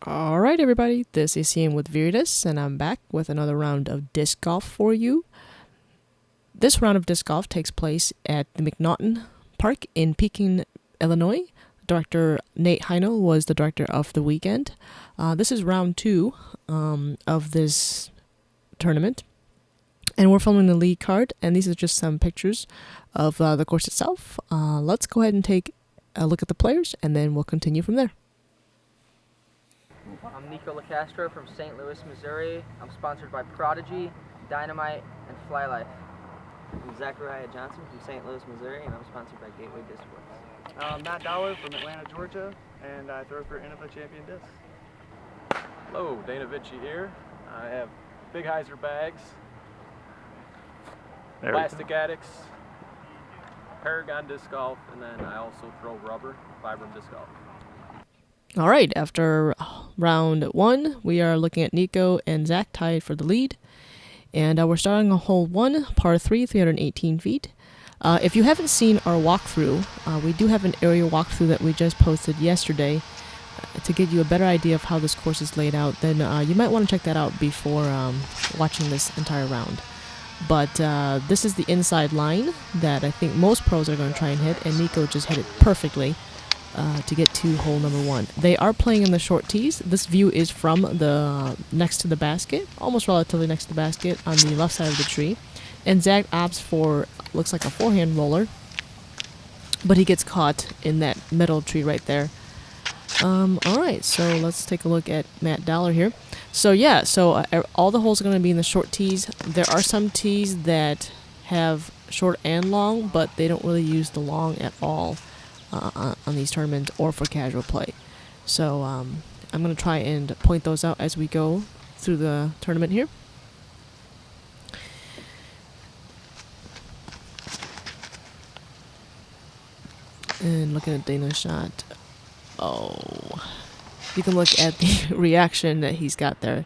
Alright everybody, this is Ian with Viridisk, and I'm back with another round of disc golf for you. This round of disc golf takes place at the McNaughton Park in Pekin, Illinois. Director Nate Heinel was the director of the weekend. This is round 2 of this tournament, and we're filming the lead card, and these are just some pictures of the course itself. Let's go ahead and take a look at the players, and then we'll continue from there. I'm Nikko Locastro from St. Louis, Missouri. I'm sponsored by Prodigy, Dynamite, and Fly Life. I'm Zachariah Johnson from St. Louis, Missouri, and I'm sponsored by Gateway Disc Works. I'm Matt Dowler from Atlanta, Georgia, and I throw for NFA Champion Disc. Hello, Dana Vicich here. I have Big Heiser bags, Plastic Addicts, Paragon Disc Golf, and then I also throw rubber, Vibram Disc Golf. Alright, after round 1, we are looking at Nikko and Zach tied for the lead. And we're starting on hole 1, par 3, 318 feet. If you haven't seen our walkthrough, we do have an area walkthrough that we just posted yesterday to give you a better idea of how this course is laid out. Then you might want to check that out before watching this entire round. But this is the inside line that I think most pros are going to try and hit, and Nikko just hit it perfectly to get to hole number 1. They are playing in the short tees. This view is from the next to the basket, almost relatively next to the basket on the left side of the tree. And Zach opts for, looks like a forehand roller, but he gets caught in that middle tree right there. Alright, so let's take a look at Matt Dowler here. So yeah, all the holes are going to be in the short tees. There are some tees that have short and long, but they don't really use the long at all on these tournaments or for casual play. So I'm going to try and point those out as we go through the tournament here. And looking at Dana's shot. Oh, you can look at the reaction that he's got there.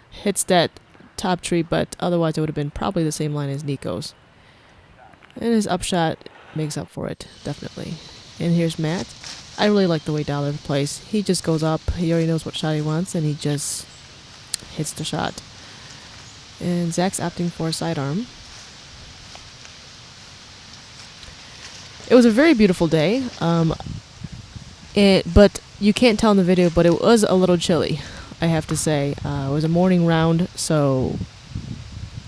Hits that top tree, but otherwise it would have been probably the same line as Nikko's. And his upshot makes up for it, definitely. And here's Matt. I really like the way Dowler plays. He just goes up, he already knows what shot he wants, and he just hits the shot. And Zach's opting for a sidearm. It was a very beautiful day, but you can't tell in the video, but it was a little chilly, I have to say. It was a morning round, so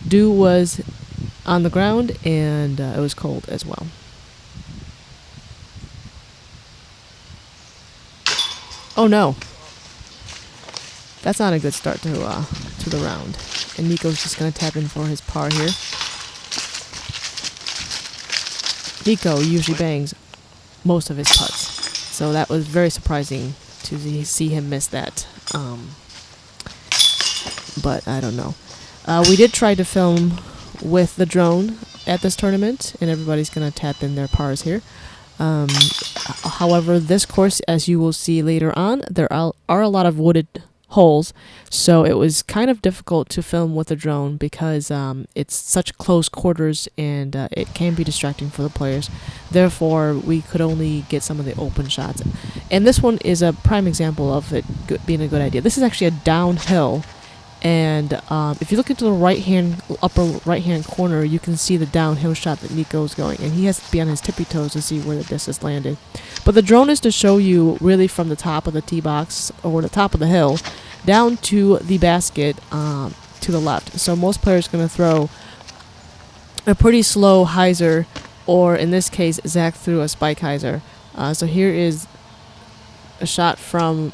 dew was on the ground, and it was cold as well. Oh no, that's not a good start to the round. And Nikko's just gonna tap in for his par here. Nikko usually bangs most of his putts, so that was very surprising to see him miss that. But I don't know. We did try to film with the drone at this tournament, and everybody's gonna tap in their pars here. However, this course, as you will see later on, there are a lot of wooded holes, so it was kind of difficult to film with a drone because it's such close quarters, and it can be distracting for the players. Therefore, we could only get some of the open shots. And this one is a prime example of it being a good idea. This is actually a downhill, and if you look into the upper right-hand corner, you can see the downhill shot that Nikko's going, and he has to be on his tippy toes to see where the disc is landed. But the drone is to show you really from the top of the tee box, or the top of the hill, down to the basket to the left. So most players are going to throw a pretty slow hyzer, or in this case, Zach threw a spike hyzer. So here is a shot from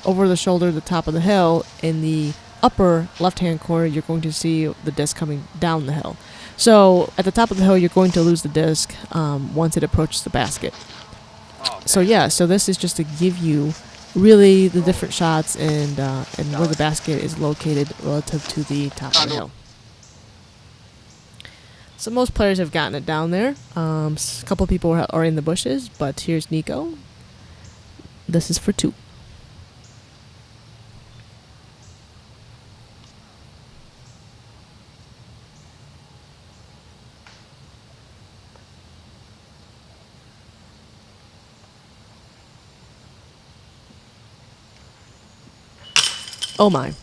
over the shoulder, the top of the hill. In the upper left-hand corner, you're going to see the disc coming down the hill. So at the top of the hill, you're going to lose the disc once it approaches the basket. So yeah, so this is just to give you really the different shots and where the basket is located relative to the top of the hill. So most players have gotten it down there. A couple of people are in the bushes, but here's Nikko. This is for 2. Oh my.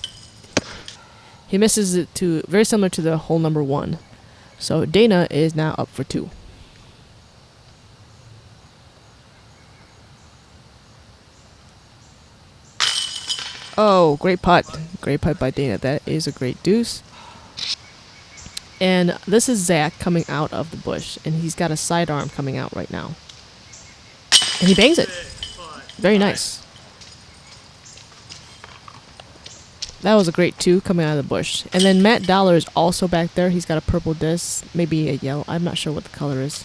He misses it to very similar to the hole number 1. So Dana is now up for 2. Oh, great putt. Great putt by Dana. That is a great deuce. And this is Zach coming out of the bush, and he's got a sidearm coming out right now. And he bangs it. Very nice. That was a great 2 coming out of the bush. And then Matt Dollar is also back there. He's got a purple disc, maybe a yellow. I'm not sure what the color is.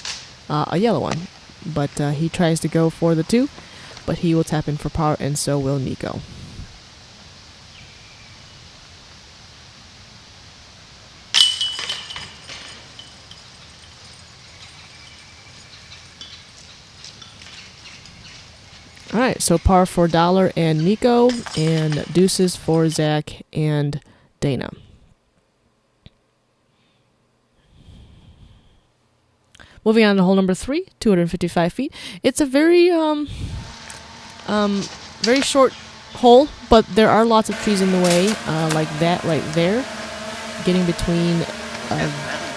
A yellow one. But he tries to go for the 2, but he will tap in for par, and so will Nikko. Alright, so par for Dollar and Nikko, and deuces for Zach and Dana. Moving on to hole number 3, 255 feet. It's a very very short hole, but there are lots of trees in the way, like that right there, getting between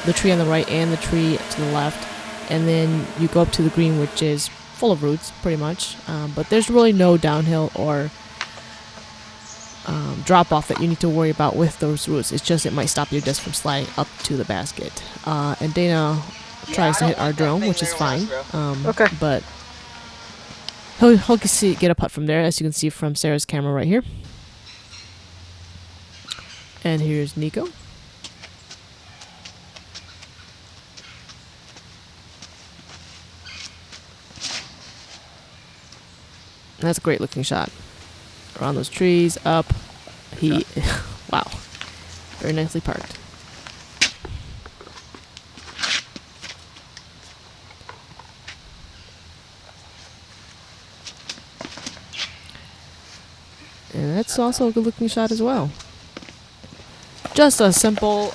the tree on the right and the tree to the left, and then you go up to the green, which is full of roots, pretty much, but there's really no downhill or drop off that you need to worry about with those roots. It's just it might stop your disc from sliding up to the basket. And Dana tries to hit our drone, which is fine. Okay. But he'll get a putt from there, as you can see from Sarah's camera right here. And here's Nikko. That's a great looking shot. Around those trees, up. Wow. Very nicely parked. And that's also a good looking shot as well. Just a simple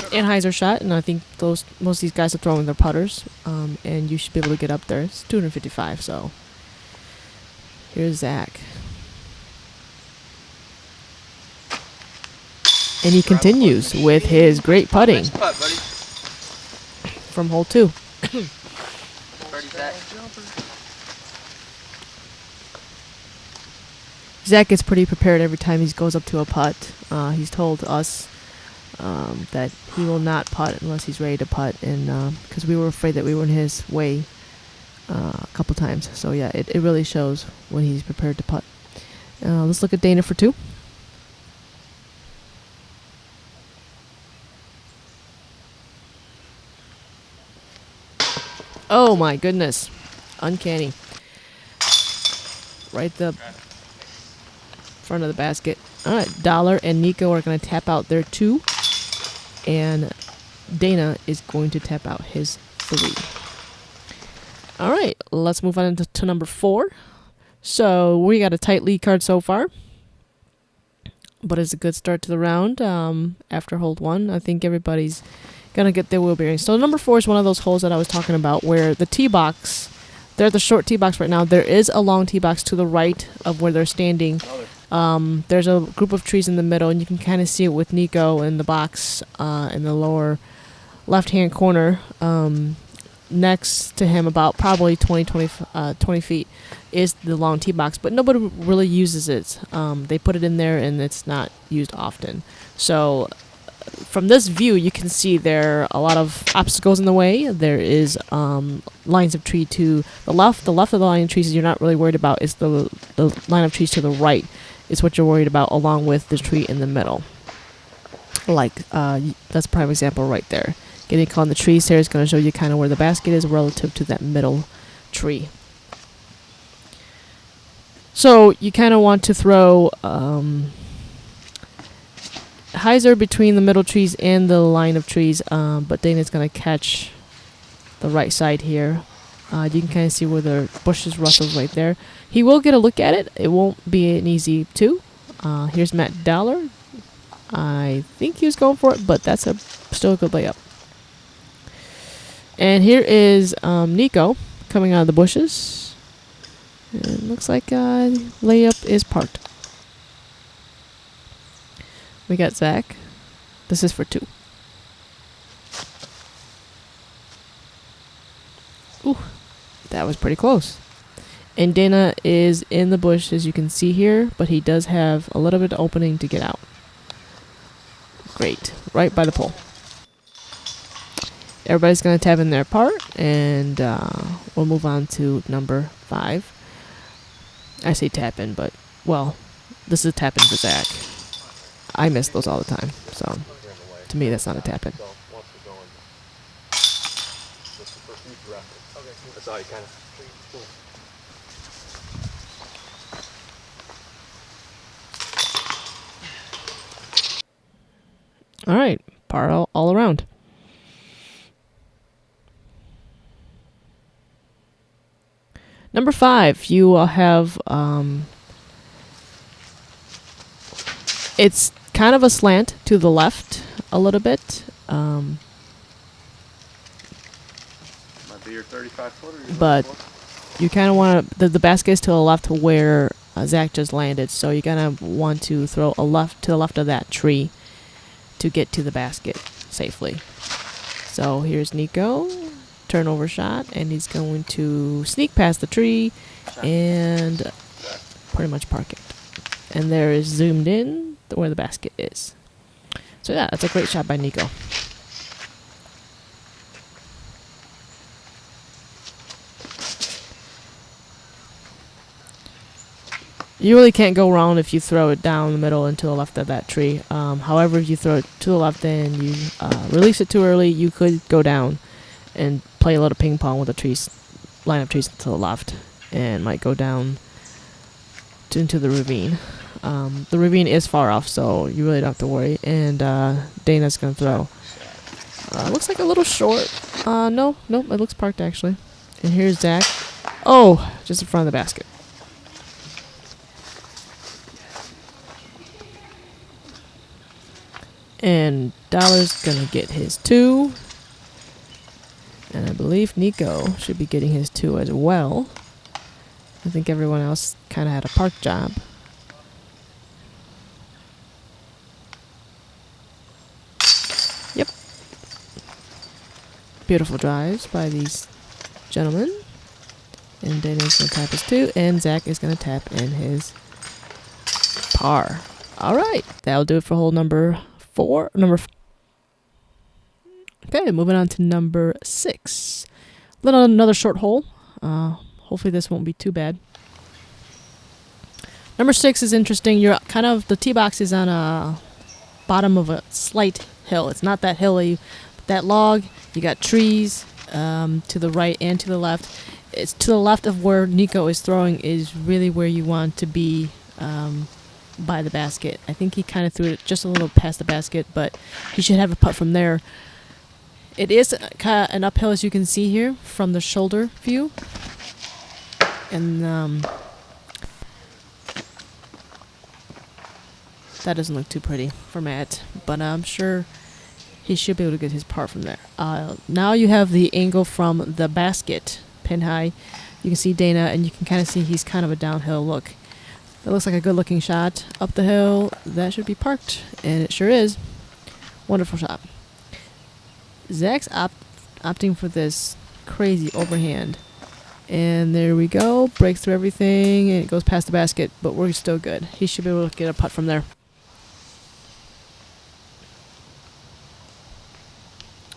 Anheuser shot, and I think most of these guys are throwing their putters, and you should be able to get up there. It's 255, so here's Zach. And he continues with his great putting Nice putt, buddy. from hole 2. Birdie, Zach. Zach gets pretty prepared every time he goes up to a putt. He's told us that he will not putt unless he's ready to putt, and because we were afraid that we were in his way a couple times. So yeah, it really shows when he's prepared to putt. Let's look at Dana for 2. Oh my goodness. Uncanny. Right the front of the basket. Alright, Dollar and Nikko are going to tap out their 2. And Dana is going to tap out his 3. Alright, let's move on to number 4. So we got a tight lead card so far. But it's a good start to the round after hole 1. I think everybody's going to get their wheel bearings. So number 4 is one of those holes that I was talking about where the tee box, they're at the short tee box right now. There is a long tee box to the right of where they're standing. There's a group of trees in the middle, and you can kind of see it with Nikko in the box in the lower left-hand corner. Next to him, about probably 20 feet, is the long tee box, but nobody really uses it. They put it in there, and it's not used often. So from this view, you can see there are a lot of obstacles in the way. There is lines of tree to the left. The left of the line of trees you're not really worried about. Is the line of trees to the right is what you're worried about, along with the tree in the middle. Like, that's a prime example right there. Getting caught in the trees here is going to show you kind of where the basket is relative to that middle tree. So you kind of want to throw hyzer between the middle trees and the line of trees, but Dana's going to catch the right side here. You can kind of see where the bushes rustles right there. He will get a look at it. It won't be an easy 2. Here's Matt Dollar. I think he was going for it, but that's still a good layup. And here is Nikko coming out of the bushes. And it looks like layup is parked. We got Zach. This is for 2. Ooh, that was pretty close. And Dana is in the bush, as you can see here, but he does have a little bit of opening to get out. Great. Right by the pole. Everybody's going to tap in their part, and we'll move on to number 5. I say tap in, but, well, this is a tap in for Zach. I miss those all the time, so to me that's not a tap in. That's all you kind of. All right, par all around. Number 5, you will have, it's kind of a slant to the left a little bit. Might be your 35 footer. But you kind of want to, the basket is to the left where Zach just landed, so you're going to want to throw a left to the left of that tree to get to the basket safely. So here's Nikko, turnover shot, and he's going to sneak past the tree and pretty much park it. And there is zoomed in where the basket is. So yeah, that's a great shot by Nikko. You really can't go wrong if you throw it down the middle and to the left of that tree. However, if you throw it to the left and you release it too early, you could go down and play a little ping pong with the trees, line of trees to the left, and might go down into the ravine. The ravine is far off, so you really don't have to worry. And Dana's going to throw. Looks like a little short. No, it looks parked actually. And here's Zach. Oh, just in front of the basket. And Dollar's going to get his 2. And I believe Nikko should be getting his 2 as well. I think everyone else kind of had a park job. Yep. Beautiful drives by these gentlemen. And Dana's going to tap his 2. And Zach is going to tap in his par. All right. That'll do it for hole number 4. Okay, moving on to number 6. Another short hole. Hopefully this won't be too bad. Number 6 is interesting. You're kind of, the tee box is on a bottom of a slight hill. It's not that hilly. That log, you got trees to the right and to the left. It's to the left of where Nikko is throwing is really where you want to be by the basket. I think he kind of threw it just a little past the basket, but he should have a putt from there. It is kind of an uphill, as you can see here from the shoulder view. And that doesn't look too pretty for Matt, but I'm sure he should be able to get his part from there. Now you have the angle from the basket, pin high. You can see Dana, and you can kind of see he's kind of a downhill look. That looks like a good-looking shot up the hill. That should be parked, and it sure is. Wonderful shot. Zach's opting for this crazy overhand. And there we go. Breaks through everything, and it goes past the basket, but we're still good. He should be able to get a putt from there.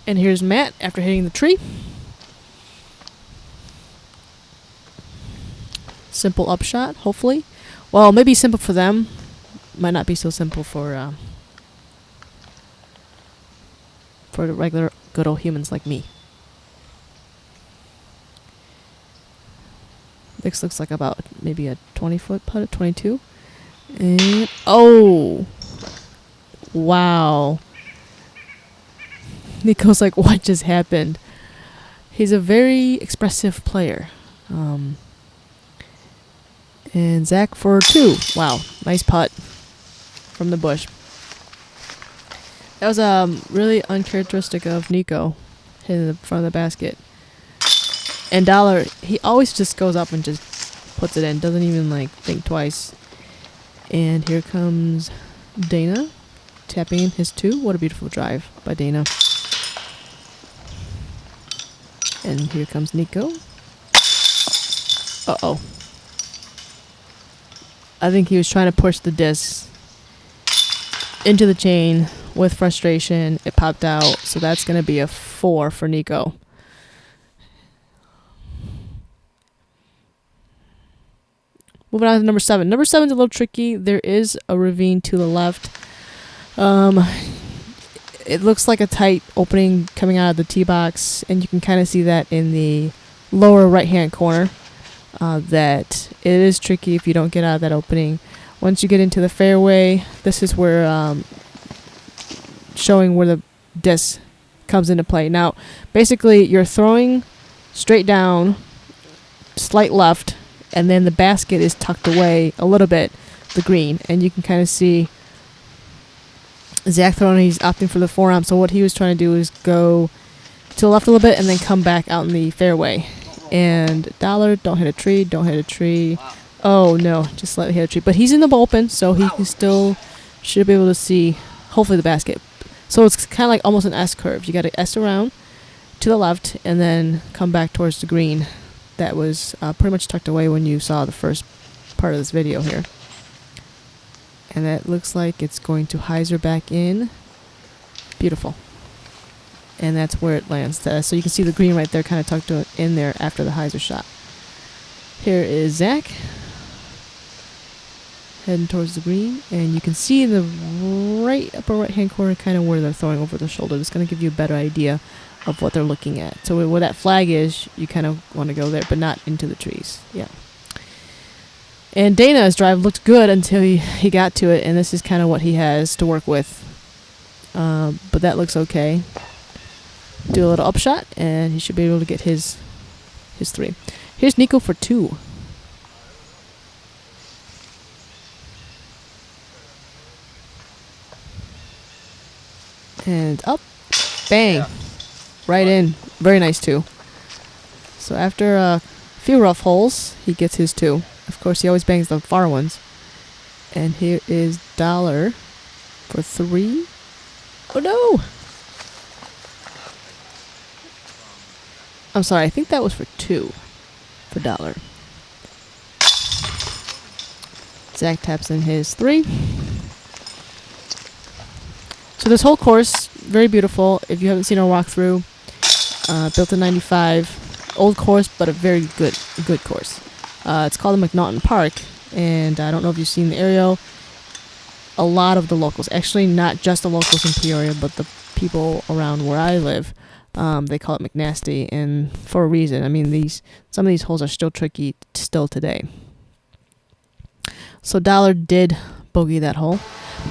And here's Matt after hitting the tree. Simple upshot, hopefully. Well, maybe simple for them. Might not be so simple for the regular good old humans like me. This looks like about maybe a 20-foot putt at 22. And oh, wow. Nikko's like, what just happened? He's a very expressive player. And Zach for 2. Wow, nice putt from the bush. That was really uncharacteristic of Nikko hitting the front of the basket. And Dollar, he always just goes up and just puts it in. Doesn't even like think twice. And here comes Dana tapping in his 2. What a beautiful drive by Dana. And here comes Nikko. Uh-oh. I think he was trying to push the disc into the chain with frustration. It popped out, so that's going to be a 4 for Nikko. Moving on to number 7. Number 7 is a little tricky. There is a ravine to the left. It looks like a tight opening coming out of the tee box, and you can kind of see that in the lower right-hand corner. That it is tricky if you don't get out of that opening. Once you get into the fairway, this is where showing where the disc comes into play. Now, basically, you're throwing straight down, slight left, and then the basket is tucked away a little bit, the green, and you can kind of see Zach throwing. He's opting for the forearm. So what he was trying to do is go to the left a little bit and then come back out in the fairway. And Dollar, don't hit a tree, don't hit a tree. Oh no, just let me hit a tree. But he's in the bullpen, so he can still should be able to see, hopefully, the basket. So it's kind of like almost an S curve. You got to S around to the left and then come back towards the green. That was pretty much tucked away when you saw the first part of this video here. And that looks like it's going to hyzer back in. Beautiful. And that's where it lands. So you can see the green right there kind of tucked in there after the hyzer shot. Here is Zach heading towards the green. And you can see in the upper right-hand corner kind of where they're throwing over the shoulder. It's going to give you a better idea of what they're looking at. So where that flag is, you kind of want to go there, but not into the trees. Yeah. And Dana's drive looked good until he got to it, and this is kind of what he has to work with. But that looks okay. Do a little upshot, and he should be able to get his 3. Here's Nikko for 2. And up. Bang. Yeah. Right in. Very nice 2. So after a few rough holes, he gets his 2. Of course, he always bangs the far ones. And here is Dollar for 3. Oh no! I'm sorry, I think that was for 2 for Dollar. Zach taps in his 3. So this whole course, very beautiful. If you haven't seen our walkthrough, built in '95, old course, but a very good course. It's called the McNaughton Park, and I don't know if you've seen the aerial. A lot of the locals, actually not just the locals in Peoria, but the people around where I live, they call it McNasty, and for a reason. I mean, some of these holes are still tricky still today. So Dollar did bogey that hole.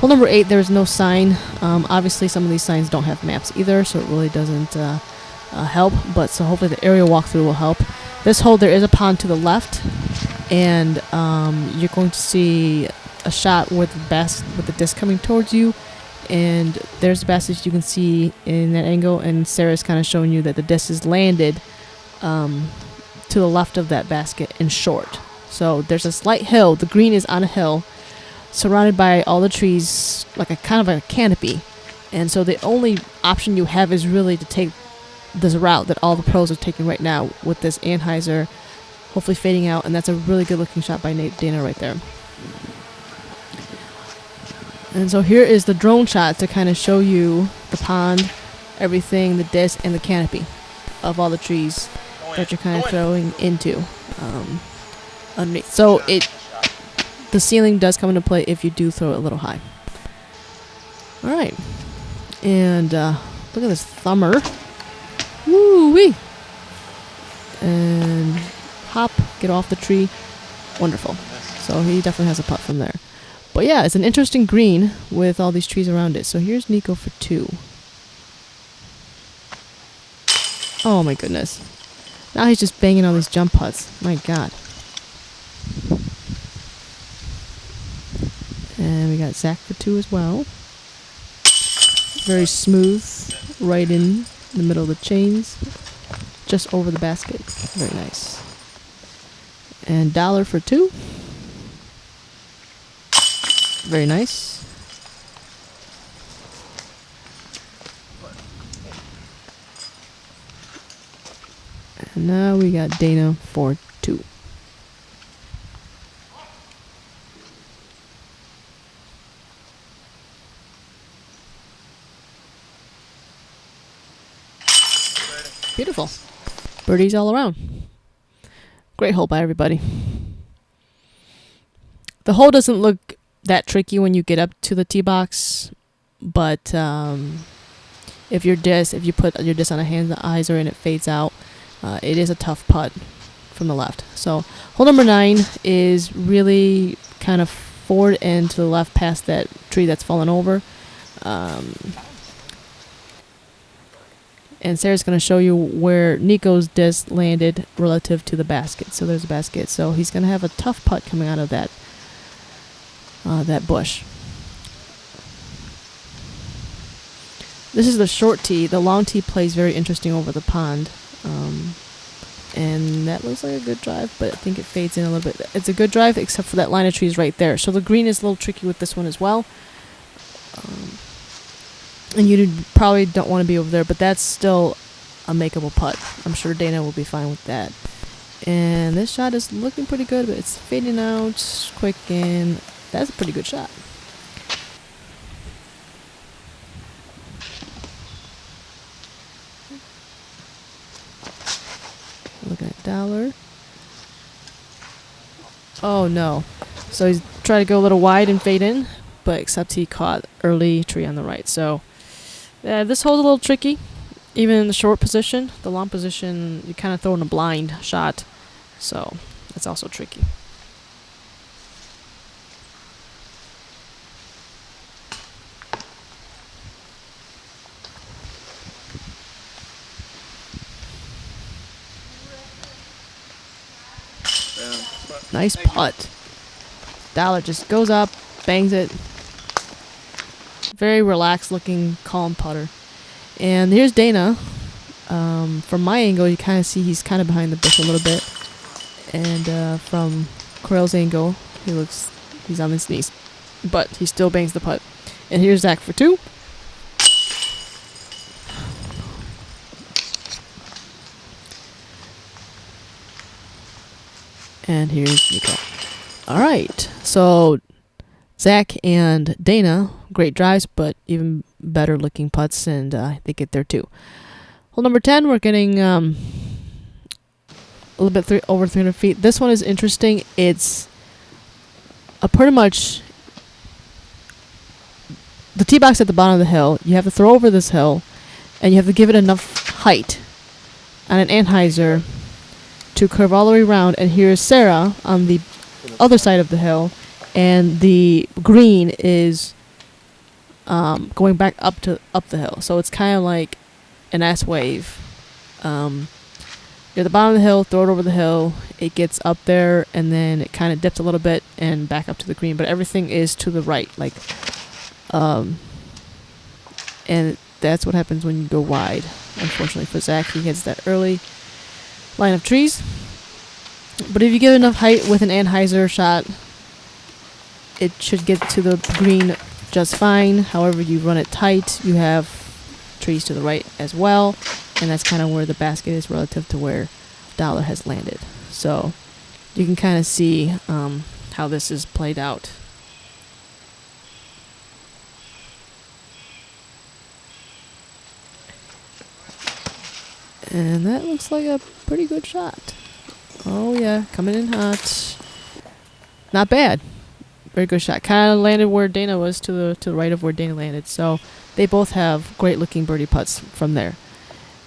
Hole number 8, there is no sign. Obviously, some of these signs don't have maps either, so it really doesn't help. But so hopefully the aerial walkthrough will help. This hole, there is a pond to the left, and you're going to see a shot with the disc coming towards you, and there's the basket you can see in that angle, and Sarah's kind of showing you that the disc is landed to the left of that basket in short. So there's a slight hill. The green is on a hill, surrounded by all the trees, like a kind of a canopy. And so the only option you have is really to take this route that all the pros are taking right now with this Anheuser hopefully fading out, and that's a really good looking shot by Dana right there. And so here is the drone shot to kind of show you the pond, everything, the disc, and the canopy of all the trees that you're kind of throwing into underneath. So the ceiling does come into play if you do throw it a little high. All right, and look at this thumber. Woo-wee! And hop, get off the tree. Wonderful. So he definitely has a putt from there. But yeah, it's an interesting green with all these trees around it. So here's Nikko for 2. Oh my goodness. Now he's just banging on these jump putts. My God. And we got Zach for 2 as well. Very smooth, right in the middle of the chains, just over the basket. Very nice. And Dollar for 2. Very nice. And now we got Dana for 2. Beautiful. Birdies all around. Great hole by everybody. The hole doesn't look that tricky when you get up to the tee box, but if you put your disc on a hand eyes and it fades out, it is a tough putt from the left. So hole number 9 is really kind of forward and to the left past that tree that's fallen over. And Sarah's going to show you where Nikko's disc landed relative to the basket. So there's a basket. So he's going to have a tough putt coming out of that bush. This is the short tee. The long tee plays very interesting over the pond. And that looks like a good drive, but I think it fades in a little bit. It's a good drive except for that line of trees right there. So the green is a little tricky with this one as well. And you probably don't want to be over there, but that's still a makeable putt. I'm sure Dana will be fine with that. And this shot is looking pretty good, but it's fading out quick, and that's a pretty good shot. Looking at Dollar. Oh no. So he's trying to go a little wide and fade in, but except he caught early tree on the right. So this hole's a little tricky. Even in the short position, the long position, you're kind of throwing a blind shot. So that's also tricky. Nice putt. Dollar just goes up, bangs it. Very relaxed looking, calm putter. And here's Dana. From my angle, you kind of see he's kind of behind the bush a little bit. And from Corell's angle, he's on his knees. But he still bangs the putt. And here's Zach for 2. And here's Nikko. Alright, so Zach and Dana, great drives, but even better looking putts, and they get there too. Hole number 10, we're getting a little bit over 300 feet. This one is interesting. It's pretty much the tee box at the bottom of the hill. You have to throw over this hill, and you have to give it enough height on an anhyzer to curve all the way around. And here's Sarah on the other side of the hill, and the green is going back up the hill. So it's kind of like an S wave. You're at the bottom of the hill, throw it over the hill, it gets up there, and then it kind of dips a little bit and back up to the green. But everything is to the right, and that's what happens when you go wide. Unfortunately for Zach, he hits that early line of trees. But if you get enough height with an anhyzer shot, it should get to the green just fine. However, you run it tight, you have trees to the right as well, and that's kind of where the basket is relative to where Dollar has landed. So you can kind of see how this is played out. And that looks like a pretty good shot. Oh yeah, coming in hot. Not bad. Very good shot. Kind of landed where Dana was, to the right of where Dana landed. So they both have great looking birdie putts from there.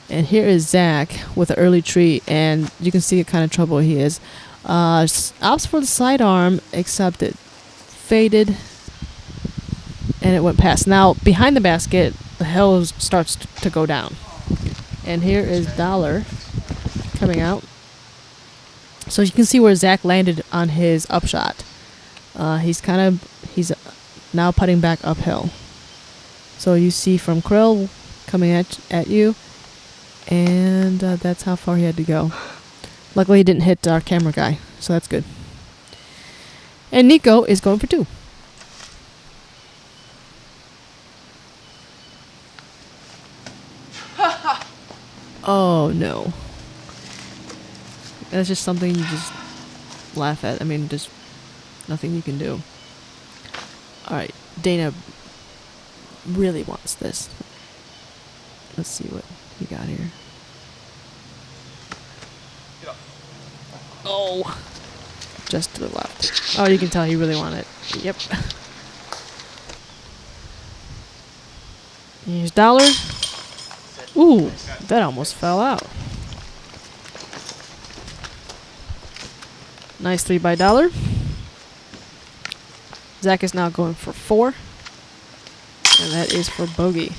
And here is Zach with an early tree, and you can see what kind of trouble he is. Opts for the sidearm, except it faded and it went past. Now behind the basket, the hill starts to go down. And here is Dollar coming out. So you can see where Zach landed on his upshot. He's now putting back uphill. So you see from Krill coming at you, and that's how far he had to go. Luckily he didn't hit our camera guy, so that's good. And Nikko is going for 2. Oh no. That's just something you just laugh at. I mean, just nothing you can do. Alright, Dana really wants this. Let's see what he got here. Oh! Just to the left. Oh, you can tell he really wanted it. Yep. Here's dollar. Ooh, that almost fell out. Nice 3 by dollar. Zach is now going for 4. And that is for bogey.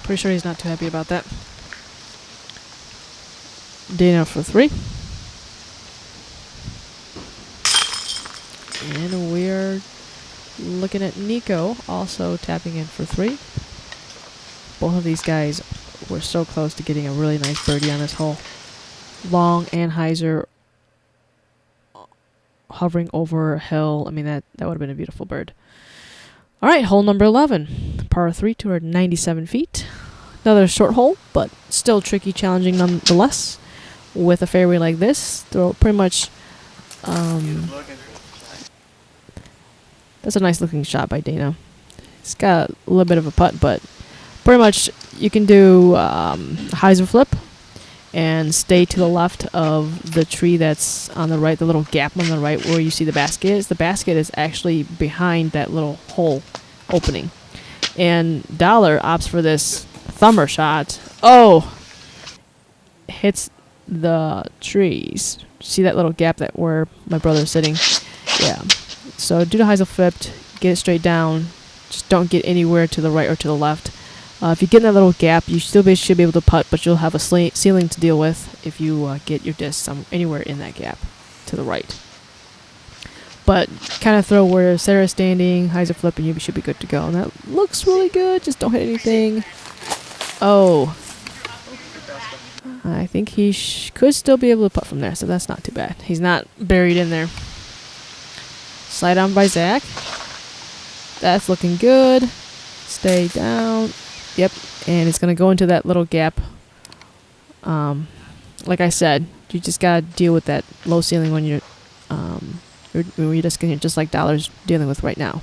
Pretty sure he's not too happy about that. Dana for 3. And we're looking at Nikko also tapping in for 3. Both of these guys were so close to getting a really nice birdie on this hole. Long and hyzer hovering over a hill. I mean, that would have been a beautiful bird. All right, hole number 11. Par 3, 297 feet. Another short hole, but still tricky, challenging nonetheless. With a fairway like this, throw pretty much... that's a nice looking shot by Dana. It's got a little bit of a putt, but pretty much you can do hyzer flip and stay to the left of the tree that's on the right, the little gap on the right where you see the basket is. The basket is actually behind that little hole opening. And Dollar opts for this thumber shot. Oh! Hits the trees. See that little gap that where my brother's sitting? Yeah. So do the hyzer flipped, get it straight down. Just don't get anywhere to the right or to the left. If you get in that little gap, you still should be able to putt, but you'll have a ceiling to deal with if you get your disc anywhere in that gap to the right. But kind of throw where Sarah's standing, hyzer flip, and you should be good to go. And that looks really good. Just don't hit anything. Oh. I think he could still be able to putt from there, so that's not too bad. He's not buried in there. Slide on by Zach. That's looking good. Stay down. Yep, and it's going to go into that little gap. Like I said, you just got to deal with that low ceiling when you're just like Dollar's dealing with right now.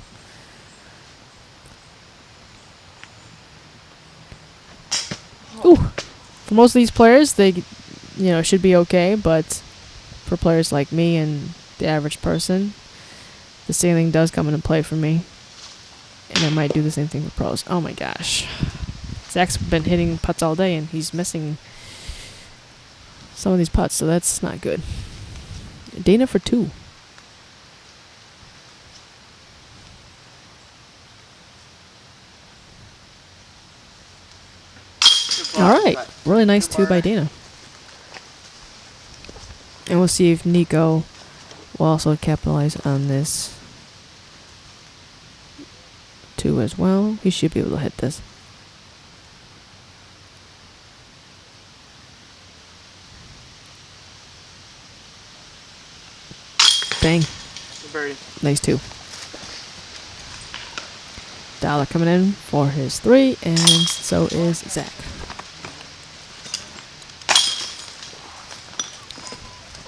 Ooh. For most of these players, they should be okay, but for players like me and the average person, the ceiling does come into play for me. And I might do the same thing with pros. Oh my gosh. Zach's been hitting putts all day and he's missing some of these putts, so that's not good. Dana for 2. Alright. Really nice 2 by Dana. And we'll see if Nikko will also capitalize on this 2 as well. He should be able to hit this. Bang. Nice 2. Dollar coming in for his 3, and so is Zach.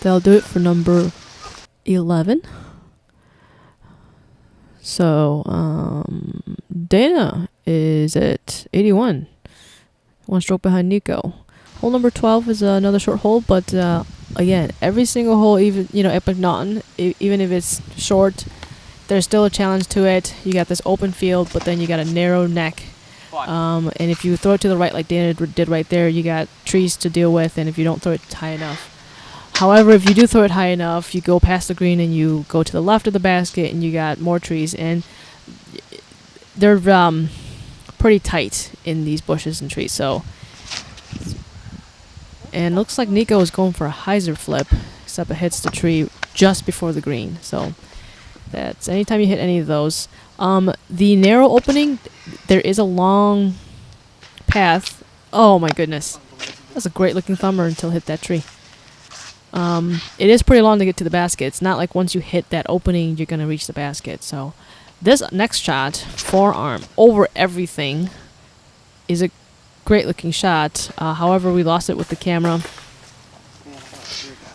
That'll do it for number 11. So, Dana is at 81. 1 stroke behind Nikko. Hole number 12 is another short hole, but again, every single hole, even at McNaughton, even if it's short, there's still a challenge to it. You got this open field, but then you got a narrow neck. And if you throw it to the right, like Dana did right there, you got trees to deal with, and if you don't throw it high enough. However, if you do throw it high enough, you go past the green and you go to the left of the basket, and you got more trees, and they're pretty tight in these bushes and trees. So, and looks like Nikko is going for a hyzer flip, except it hits the tree just before the green. So that's anytime you hit any of those. The narrow opening, there is a long path. Oh my goodness, that's a great looking thumber until it hit that tree. It is pretty long to get to the basket. It's not like once you hit that opening, you're going to reach the basket. So this next shot, forearm over everything, is a great looking shot. However, we lost it with the camera.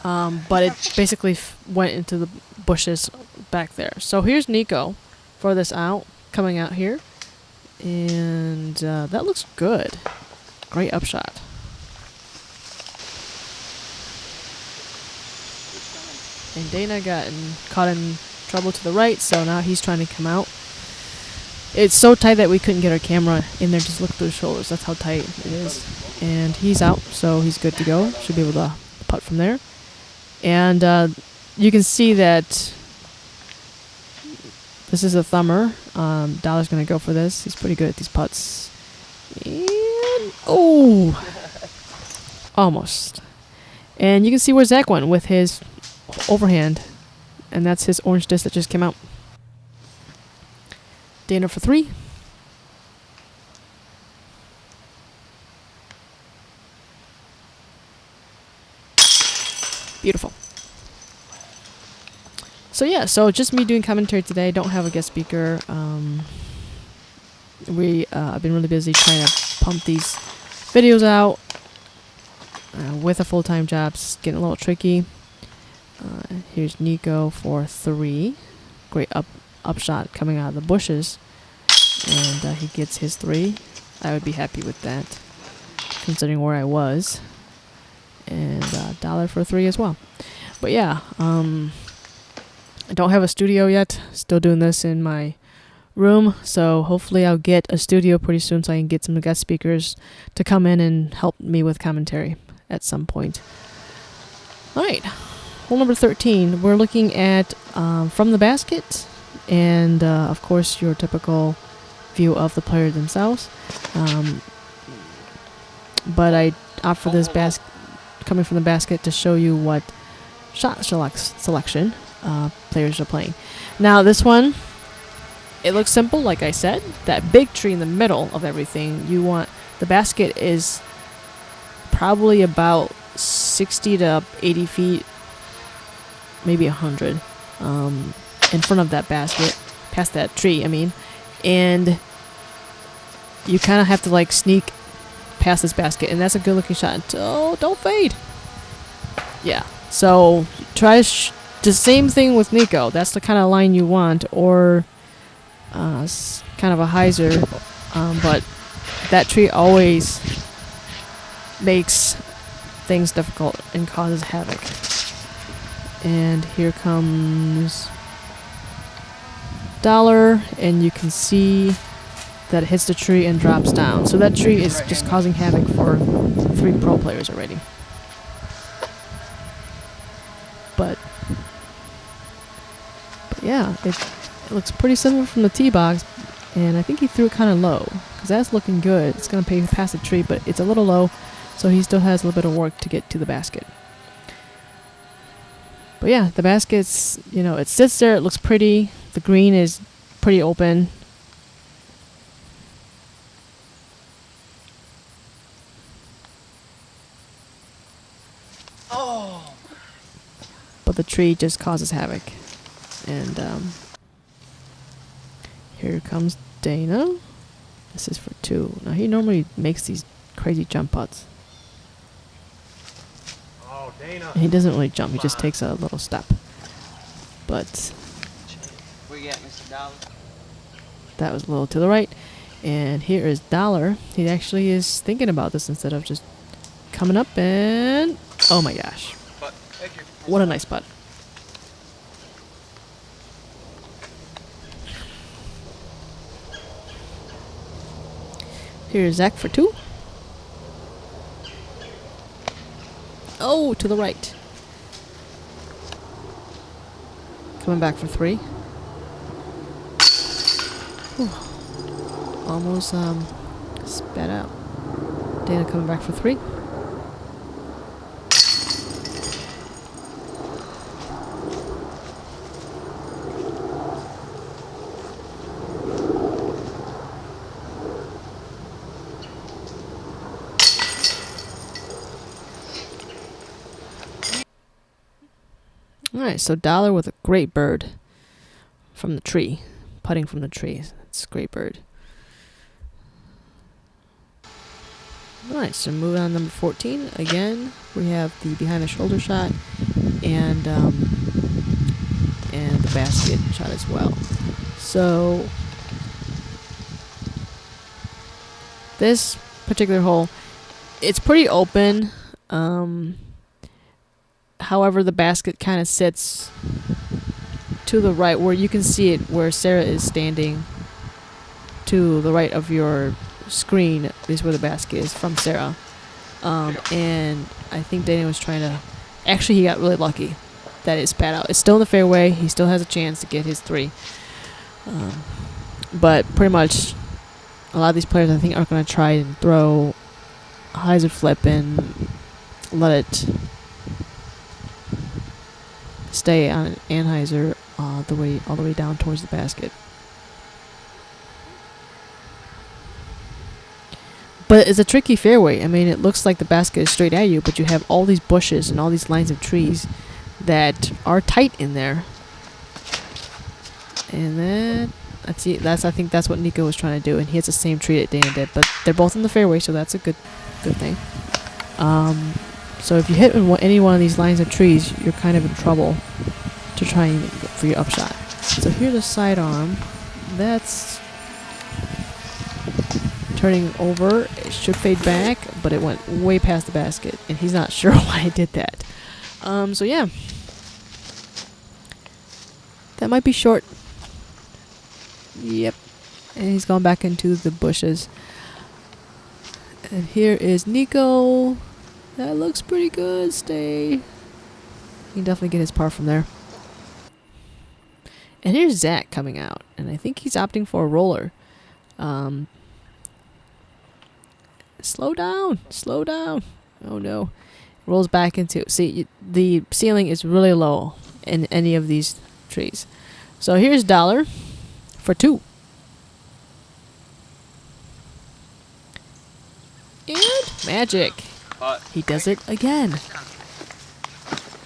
But it basically went into the bushes back there. So here's Nikko for this out, coming out here. And that looks good. Great upshot. And Dana got caught in trouble to the right, so now he's trying to come out. It's so tight that we couldn't get our camera in there. Just look through his shoulders. That's how tight it is. And he's out, so he's good to go. Should be able to putt from there. And you can see that this is a thumber. Dollar's going to go for this. He's pretty good at these putts. And, oh! Almost. And you can see where Zach went with his overhand. And that's his orange disc that just came out. Dana for 3. Beautiful. So yeah, so just me doing commentary today. I don't have a guest speaker. I've been really busy trying to pump these videos out with a full-time job. It's getting a little tricky. Here's Nikko for 3. Great upshot coming out of the bushes. And he gets his 3. I would be happy with that, considering where I was. And Dollar for 3 as well. But yeah, I don't have a studio yet. Still doing this in my room. So hopefully I'll get a studio pretty soon so I can get some guest speakers to come in and help me with commentary at some point. All right. Hole number 13. We're looking at from the basket. And, of course, your typical view of the player themselves. But I opt for this coming from the basket to show you what shot selection players are playing. Now, this one, it looks simple, like I said. That big tree in the middle of everything, you want... The basket is probably about 60 to 80 feet, maybe 100, in front of that basket, past that tree, I mean. And you kind of have to, like, sneak past this basket, and that's a good-looking shot. Oh, don't fade. Yeah. So try the same thing with Nikko. That's the kind of line you want, or kind of a hyzer. But that tree always makes things difficult and causes havoc. And here comes Dollar, and you can see that it hits the tree and drops down. So that tree is just causing havoc for 3 pro players already. But yeah, it looks pretty similar from the tee box, and I think he threw it kind of low, because that's looking good. It's going to pay past the tree, but it's a little low, so he still has a little bit of work to get to the basket. But yeah, the basket's, it sits there, it looks pretty. The green is pretty open. Oh! But the tree just causes havoc. And here comes Dana. This is for 2. Now, he normally makes these crazy jump putts. Oh, Dana. And he doesn't really jump, he just takes a little step. But Where you at, Mr. Dollar? that was a little to the right. And here is Dollar. He actually is thinking about this instead of just coming up and... Oh my gosh. Thank you. What a nice putt. Here's Zach for 2. Oh, to the right. Coming back for 3. Whew. Almost sped out. Dana coming back for 3. Alright, so Dollar with a great bird from the tree. Putting from the tree. It's a great bird. Alright, so moving on to number 14. Again, we have the behind the shoulder shot and the basket shot as well. So this particular hole, it's pretty open. However, the basket kind of sits to the right where you can see it, where Sarah is standing. To the right of your screen is where the basket is from Sarah. And I think Dana was trying to... Actually, he got really lucky that it spat out. It's still in the fairway. He still has a chance to get his 3. But pretty much a lot of these players, I think, are going to try and throw a hyzer flip and let it stay on an anhyzer all the way down towards the basket. But it's a tricky fairway. I mean, it looks like the basket is straight at you, but you have all these bushes and all these lines of trees that are tight in there. And I think that's what Nikko was trying to do, and he hits the same tree that Dana did. But they're both in the fairway, so that's a good thing. So if you hit any one of these lines of trees, you're kind of in trouble to try and for your upshot. So here's a sidearm. That's turning over. It should fade back, but it went way past the basket, and he's not sure why it did that. So yeah, that might be short. Yep, and he's gone back into the bushes. And here is Nikko. That looks pretty good. Stay. He can definitely get his par from there. And here's Zach coming out, and I think he's opting for a roller. Slow down. Oh no. Rolls back into... See, the ceiling is really low in any of these trees. So here's $1 for 2. And magic. He does it again.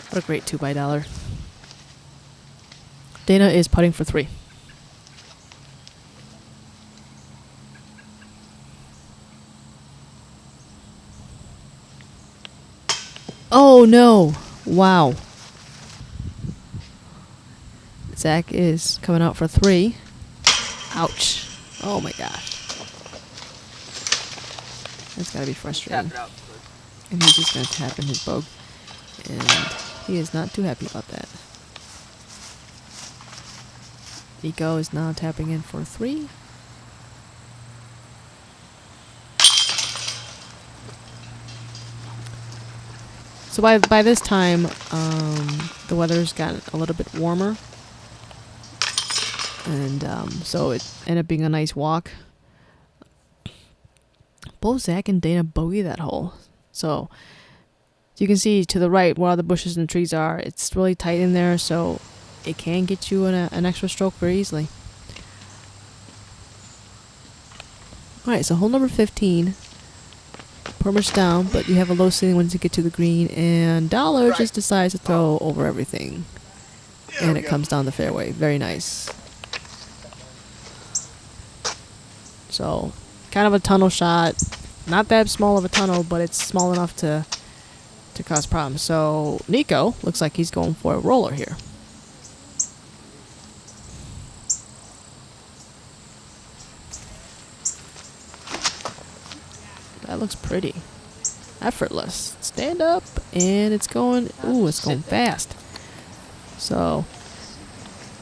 What a great 2 by $1. Dana is putting for 3. Oh no! Wow. Zach is coming out for 3. Ouch. Oh my gosh. That's gotta be frustrating. And he's just gonna tap in his bogue. And he is not too happy about that. Nikko is now tapping in for 3. So by this time, the weather's gotten a little bit warmer. And so it ended up being a nice walk. Both Zach and Dana bogey that hole. So you can see to the right where all the bushes and trees are, it's really tight in there, so it can get you an extra stroke very easily. Alright, so hole number 15. Pretty much down, but you have a low ceiling once you get to the green, and $1 just decides to throw over everything. And it comes down the fairway. Very nice. So, kind of a tunnel shot. Not that small of a tunnel, but it's small enough to cause problems. So, Nikko looks like he's going for a roller here. That looks pretty. Effortless. Stand up, and it's going... Ooh, it's going fast. So,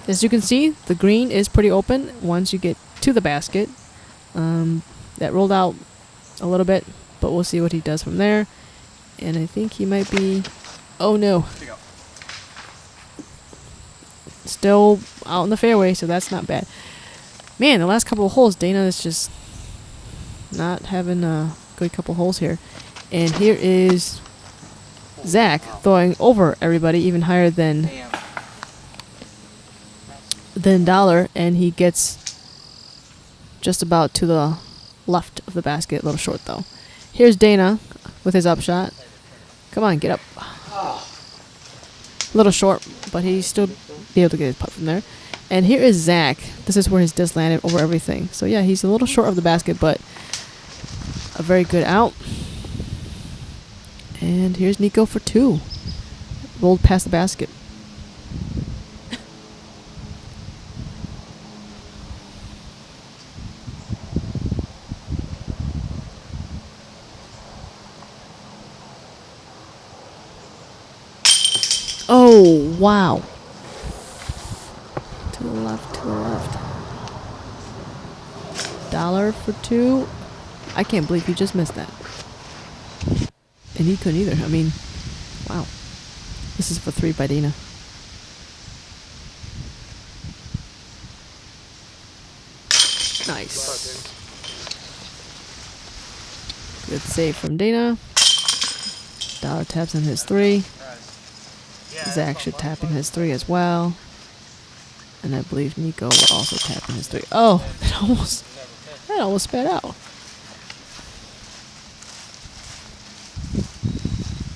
as you can see, the green is pretty open once you get to the basket. That rolled out a little bit, but we'll see what he does from there. And I think he might be... Oh, no. Still out in the fairway, so that's not bad. Man, the last couple of holes, Dana is just not having a good couple holes here. And here is Zach throwing over everybody, even higher than $1, and he gets just about to the left of the basket, a little short though. Here's Dana with his upshot. Come on, get up. A little short, but he still be able to get his putt from there. And here is Zach. This is where his disc landed over everything. So yeah, he's a little short of the basket, but a very good out. And here's Nikko for 2. Rolled past the basket. Oh, wow. To the left, to the left. Dollar for 2. I can't believe you just missed that. And he couldn't either. I mean, wow. This is for 3 by Dana. Nice. Good save from Dana. Dollar taps in his 3. Zach should tap in his 3 as well. And I believe Nikko will also tap in his 3. Oh, that almost sped out.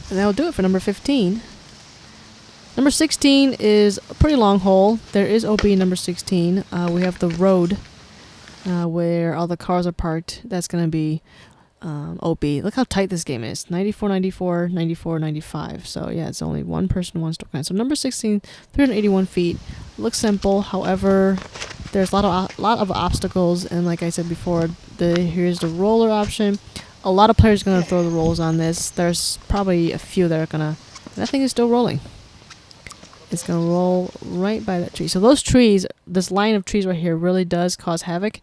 And that'll do it for number 15. Number 16 is a pretty long hole. There is OB number 16. We have the road where all the cars are parked. That's going to be OB. Look how tight this game is. 94, 94, 94, 95. So yeah, it's only one person, one stroke. So number 16, 381 feet. Looks simple. However, there's a lot of obstacles. And like I said before, here's the roller option. A lot of players are going to throw the rolls on this. There's probably a few that are going to... That thing is still rolling. It's going to roll right by that tree. So those trees, this line of trees right here really does cause havoc.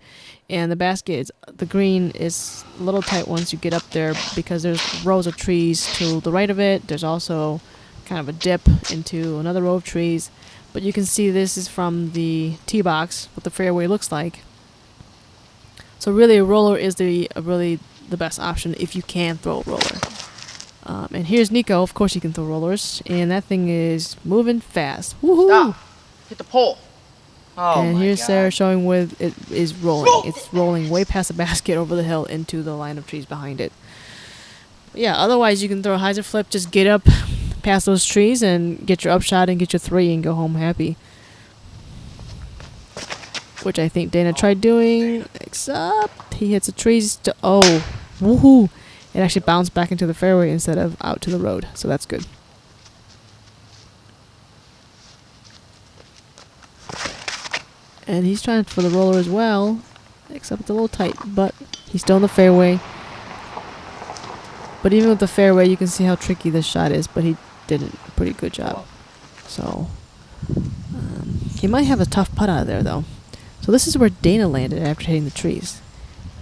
And the basket, the green is a little tight once you get up there because there's rows of trees to the right of it. There's also kind of a dip into another row of trees. But you can see this is from the tee box, what the fairway looks like. So really a roller is really the best option if you can throw a roller. And here's Nikko. Of course he can throw rollers. And that thing is moving fast. Woohoo! Stop. Hit the pole. Oh and my here's God. Sarah showing with it is rolling. It's rolling way past the basket over the hill into the line of trees behind it. But yeah, otherwise you can throw a hyzer flip. Just get up past those trees and get your upshot and get your 3 and go home happy. Which I think Dana tried doing, except he hits the trees to... Oh, woohoo! It actually bounced back into the fairway instead of out to the road, so that's good. And he's trying for the roller as well, except it's a little tight, but he's still in the fairway. But even with the fairway, you can see how tricky this shot is, but he did a pretty good job. So, he might have a tough putt out of there, though. So this is where Dana landed after hitting the trees.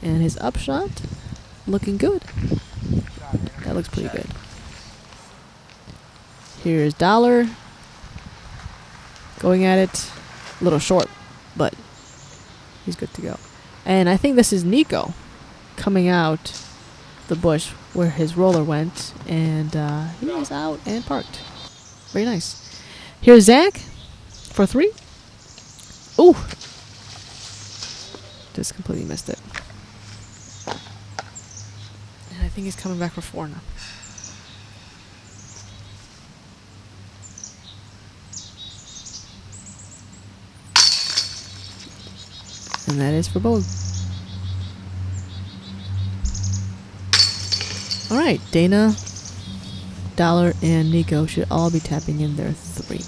And his upshot, looking good. That looks pretty good. Here's Dollar. Going at it. A little short, but he's good to go. And I think this is Nikko coming out the bush where his roller went. And he is out and parked. Very nice. Here's Zach for 3. Ooh. Just completely missed it. And I think he's coming back for 4 now. And that is for both. Alright, Dana, Dollar, and Nikko should all be tapping in their 3.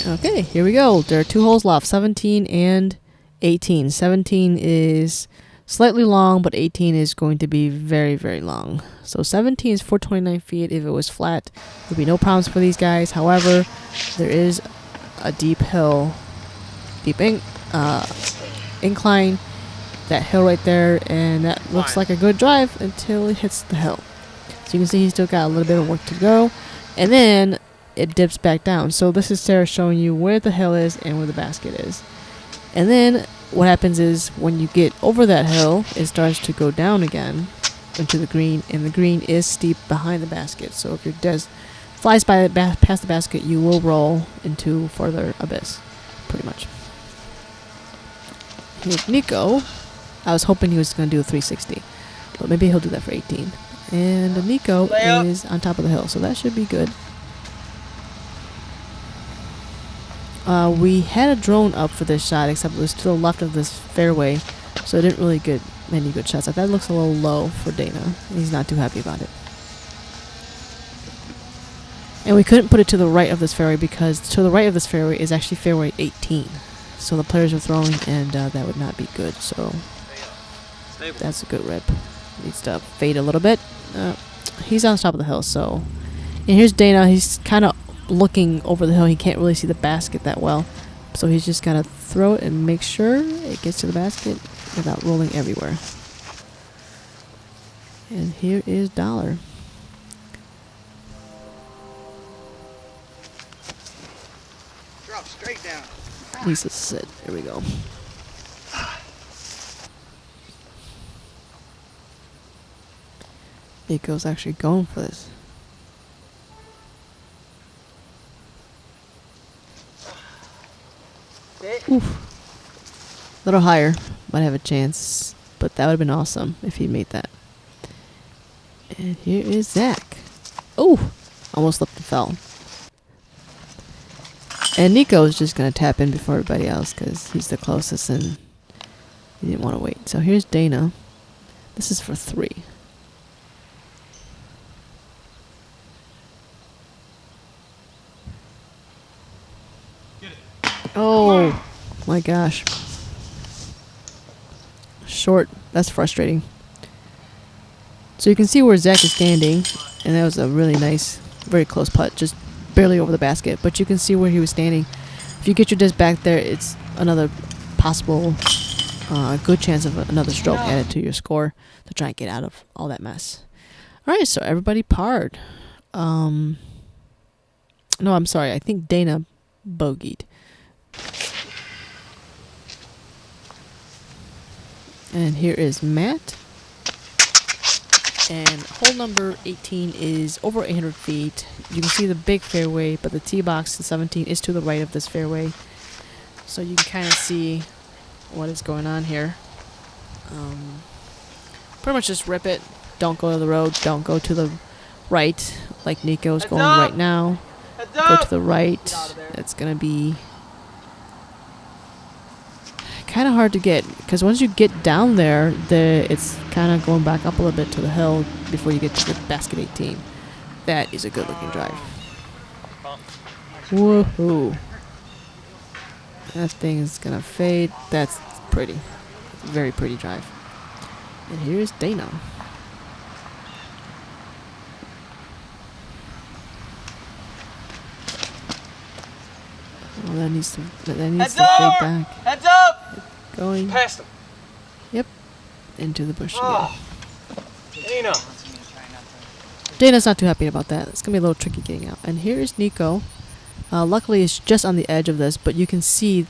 Okay, here we go. There are 2 holes left, 17 and 18. 17 is slightly long, but 18 is going to be very, very long. So 17 is 429 feet. If it was flat, there would be no problems for these guys. However, there is a deep hill, incline, that hill right there, and that looks like a good drive until it hits the hill. So you can see he's still got a little bit of work to go. And then it dips back down. So this is Sarah showing you where the hill is and where the basket is. And then what happens is when you get over that hill, it starts to go down again into the green, and the green is steep behind the basket. So if your disc flies by past the basket, you will roll into further abyss, pretty much. Here's Nikko. I was hoping he was going to do a 360, but maybe he'll do that for 18. And Nikko is on top of the hill, so that should be good. We had a drone up for this shot, except it was to the left of this fairway, so it didn't really get many good shots. That looks a little low for Dana. He's not too happy about it. And we couldn't put it to the right of this fairway because to the right of this fairway is actually fairway 18. So the players are throwing, and that would not be good. So that's a good rip. Needs to fade a little bit. He's on top of the hill, so... And here's Dana. He's kind of looking over the hill. He can't really see the basket that well. So he's just got to throw it and make sure it gets to the basket without rolling everywhere. And here is Dollar. Drop straight down. Needs to sit. There we go. Nikko's actually going for this. Oof. A little higher. Might have a chance. But that would have been awesome if he made that. And here is Zach. Oh! Almost slipped and fell. And Nikko is just going to tap in before everybody else because he's the closest and he didn't want to wait. So here's Dana. This is for 3. Oh my gosh. Short. That's frustrating. So you can see where Zach is standing, and that was a really nice, very close putt, just barely over the basket. But you can see where he was standing. If you get your disc back there, it's another possible good chance of another stroke added to your score to try and get out of all that mess. All right, so everybody parred. No, I'm sorry. I think Dana bogeyed. And here is Matt. And hole number 18 is over 800 feet. You can see the big fairway, but the tee box, the 17, is to the right of this fairway. So you can kind of see what is going on here. Pretty much just rip it. Don't go to the road. Don't go to the right like Nikko's going right now. Go to the right. It's going to be kind of hard to get because once you get down there, it's kind of going back up a little bit to the hill before you get to the basket 18. That is a good looking drive. Woohoo! That thing is gonna fade. That's pretty. Very pretty drive. And here's Dana. Oh, that needs to fade back. Heads up! Going. Past him. Yep. Into the bush again. Dana. Dana's not too happy about that. It's going to be a little tricky getting out. And here's Nikko. Luckily, it's just on the edge of this, but you can see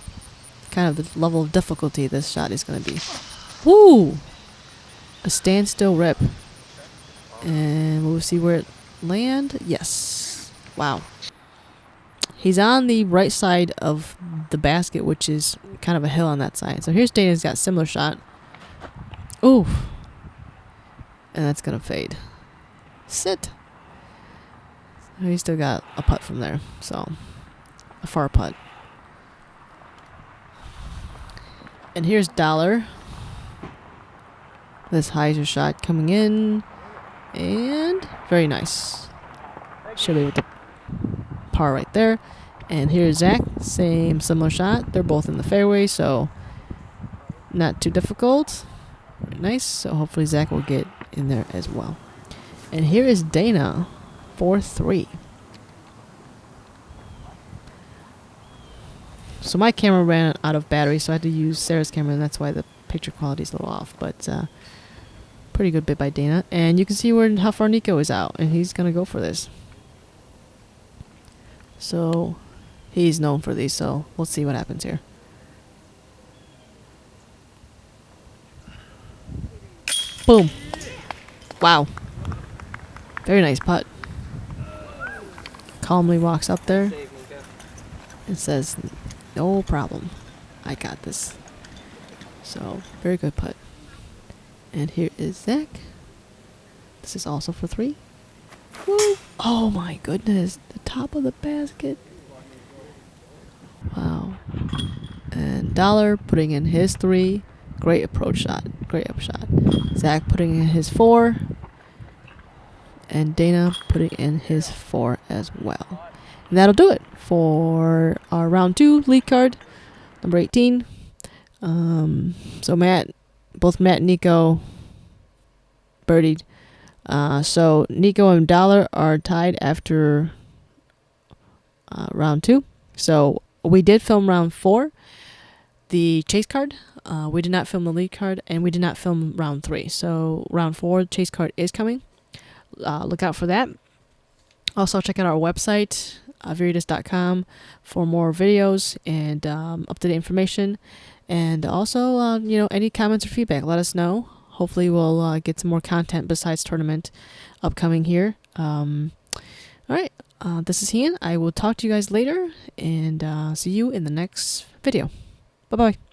kind of the level of difficulty this shot is going to be. Woo! A standstill rip. And we'll see where it land. Yes. Wow. He's on the right side of the basket, which is kind of a hill on that side. So here's Dana's got a similar shot. Ooh. And that's going to fade. Sit. So he's still got a putt from there. So, a far putt. And here's Dollar. This hyzer shot coming in. And very nice. Should be with the par right there. And here's Zach. Same similar shot. They're both in the fairway, so not too difficult. Very nice. So hopefully Zach will get in there as well. And here is Dana for 3. So my camera ran out of battery, so I had to use Sarah's camera, and that's why the picture quality is a little off. But pretty good bit by Dana. And you can see how far Nikko is out, and he's going to go for this. So he's known for these, so we'll see what happens here. Boom. Wow. Very nice putt. Calmly walks up there and says, no problem. I got this. So, very good putt. And here is Zach. This is also for 3. Woo! Oh my goodness. The top of the basket. Wow. Dollar putting in his 3. Great approach shot. Great up shot. Zach putting in his 4. And Dana putting in his 4 as well. And that'll do it for our round 2 lead card, number 18. So both Matt and Nico birdied. So Nico and Dollar are tied after round 2. So we did film round 4, the chase card. We did not film the lead card, and we did not film round 3. So round 4, chase card is coming. Look out for that. Also, check out our website, Viridisk.com, for more videos and up-to-date information. And also, any comments or feedback, let us know. Hopefully, we'll get some more content besides tournament upcoming here. All right, this is Ian. I will talk to you guys later, and see you in the next video. Bye-bye.